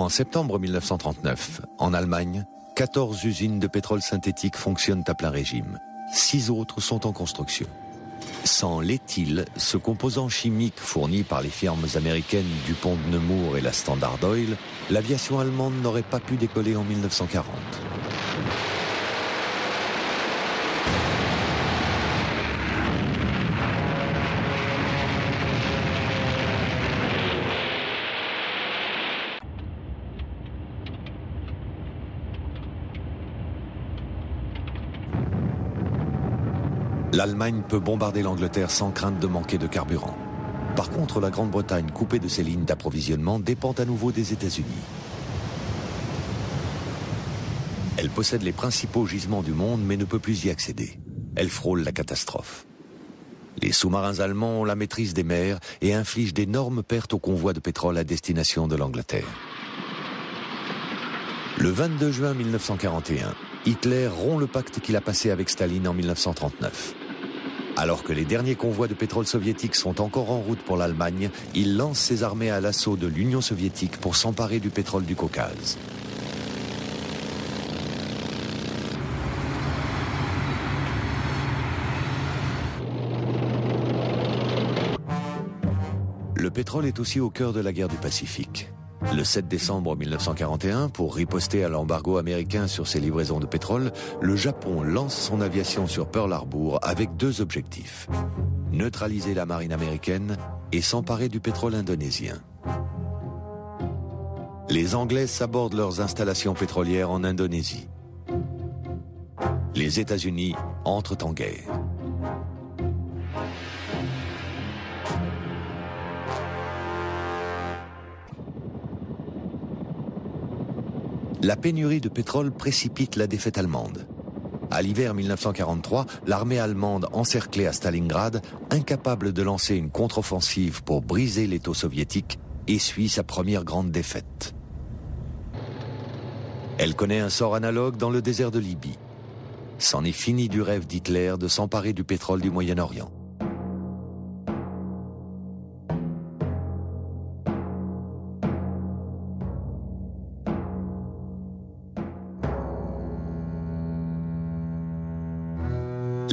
En septembre 1939, en Allemagne, 14 usines de pétrole synthétique fonctionnent à plein régime. 6 autres sont en construction. Sans l'éthyle, ce composant chimique fourni par les firmes américaines DuPont de Nemours et la Standard Oil, l'aviation allemande n'aurait pas pu décoller en 1940. L'Allemagne peut bombarder l'Angleterre sans crainte de manquer de carburant. Par contre, la Grande-Bretagne, coupée de ses lignes d'approvisionnement, dépend à nouveau des États-Unis. Elle possède les principaux gisements du monde, mais ne peut plus y accéder. Elle frôle la catastrophe. Les sous-marins allemands ont la maîtrise des mers et infligent d'énormes pertes aux convois de pétrole à destination de l'Angleterre. Le 22 juin 1941, Hitler rompt le pacte qu'il a passé avec Staline en 1939. Alors que les derniers convois de pétrole soviétiques sont encore en route pour l'Allemagne, il lance ses armées à l'assaut de l'Union soviétique pour s'emparer du pétrole du Caucase. Le pétrole est aussi au cœur de la guerre du Pacifique. Le 7 décembre 1941, pour riposter à l'embargo américain sur ses livraisons de pétrole, le Japon lance son aviation sur Pearl Harbor avec 2 objectifs. Neutraliser la marine américaine et s'emparer du pétrole indonésien. Les Anglais sabordent leurs installations pétrolières en Indonésie. Les États-Unis entrent en guerre. La pénurie de pétrole précipite la défaite allemande. À l'hiver 1943, l'armée allemande encerclée à Stalingrad, incapable de lancer une contre-offensive pour briser l'étau soviétique, essuie sa première grande défaite. Elle connaît un sort analogue dans le désert de Libye. C'en est fini du rêve d'Hitler de s'emparer du pétrole du Moyen-Orient.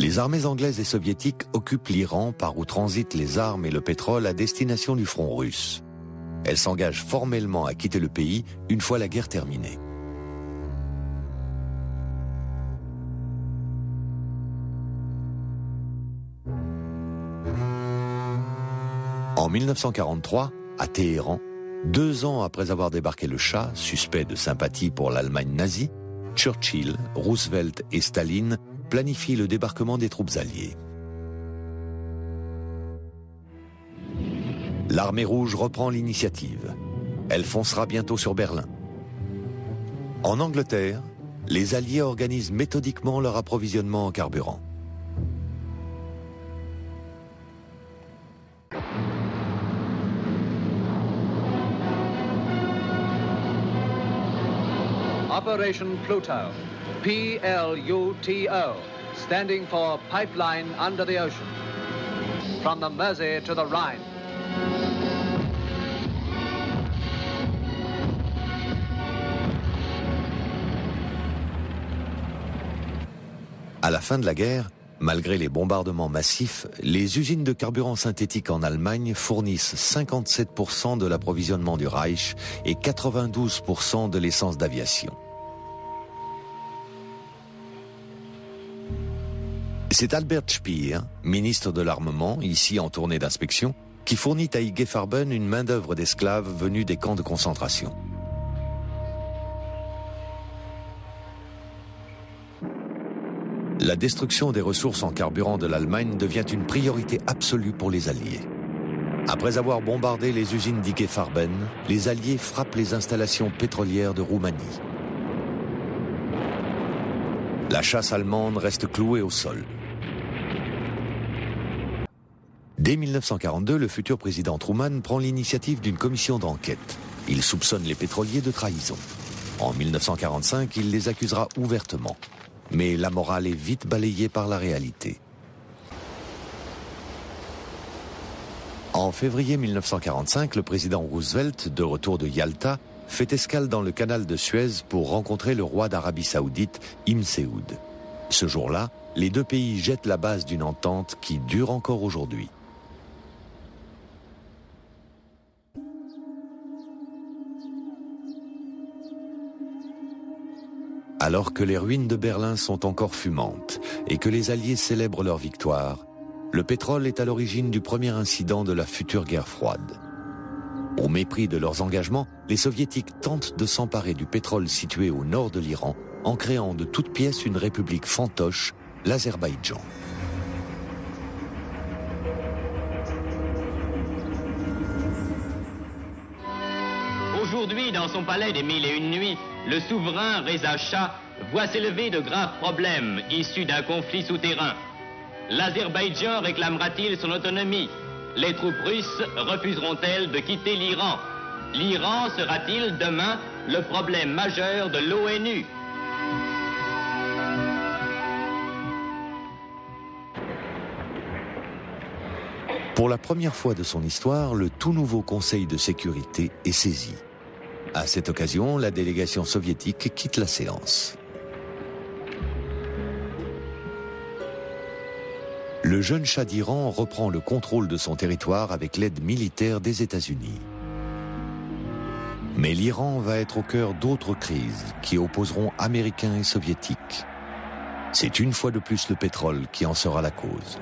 Les armées anglaises et soviétiques occupent l'Iran par où transitent les armes et le pétrole à destination du front russe. Elles s'engagent formellement à quitter le pays une fois la guerre terminée. En 1943, à Téhéran, 2 ans après avoir débarqué le Shah, suspect de sympathie pour l'Allemagne nazie, Churchill, Roosevelt et Staline planifient le débarquement des troupes alliées. L'armée rouge reprend l'initiative. Elle foncera bientôt sur Berlin. En Angleterre, les Alliés organisent méthodiquement leur approvisionnement en carburant. Operation Pluto, P-L-U-T-O, standing for Pipeline Under the Ocean, from the Mersey to the Rhine. À la fin de la guerre, malgré les bombardements massifs, les usines de carburant synthétique en Allemagne fournissent 57% de l'approvisionnement du Reich et 92% de l'essence d'aviation. C'est Albert Speer, ministre de l'Armement, ici en tournée d'inspection, qui fournit à IG Farben une main-d'œuvre d'esclaves venus des camps de concentration. La destruction des ressources en carburant de l'Allemagne devient une priorité absolue pour les Alliés. Après avoir bombardé les usines d'IG Farben, les Alliés frappent les installations pétrolières de Roumanie. La chasse allemande reste clouée au sol. Dès 1942, le futur président Truman prend l'initiative d'une commission d'enquête. Il soupçonne les pétroliers de trahison. En 1945, il les accusera ouvertement. Mais la morale est vite balayée par la réalité. En février 1945, le président Roosevelt, de retour de Yalta, fait escale dans le canal de Suez pour rencontrer le roi d'Arabie Saoudite, Ibn Saoud. Ce jour-là, les deux pays jettent la base d'une entente qui dure encore aujourd'hui. Alors que les ruines de Berlin sont encore fumantes et que les Alliés célèbrent leur victoire, le pétrole est à l'origine du premier incident de la future guerre froide. Au mépris de leurs engagements, les Soviétiques tentent de s'emparer du pétrole situé au nord de l'Iran en créant de toutes pièces une république fantoche, l'Azerbaïdjan. Aujourd'hui, dans son palais des Mille et Une Nuits, le souverain Reza Shah voit s'élever de graves problèmes issus d'un conflit souterrain. L'Azerbaïdjan réclamera-t-il son autonomie? Les troupes russes refuseront-elles de quitter l'Iran? L'Iran sera-t-il demain le problème majeur de l'ONU? Pour la première fois de son histoire, le tout nouveau Conseil de sécurité est saisi. À cette occasion, la délégation soviétique quitte la séance. Le jeune Shah d'Iran reprend le contrôle de son territoire avec l'aide militaire des États-Unis. Mais l'Iran va être au cœur d'autres crises qui opposeront Américains et Soviétiques. C'est une fois de plus le pétrole qui en sera la cause.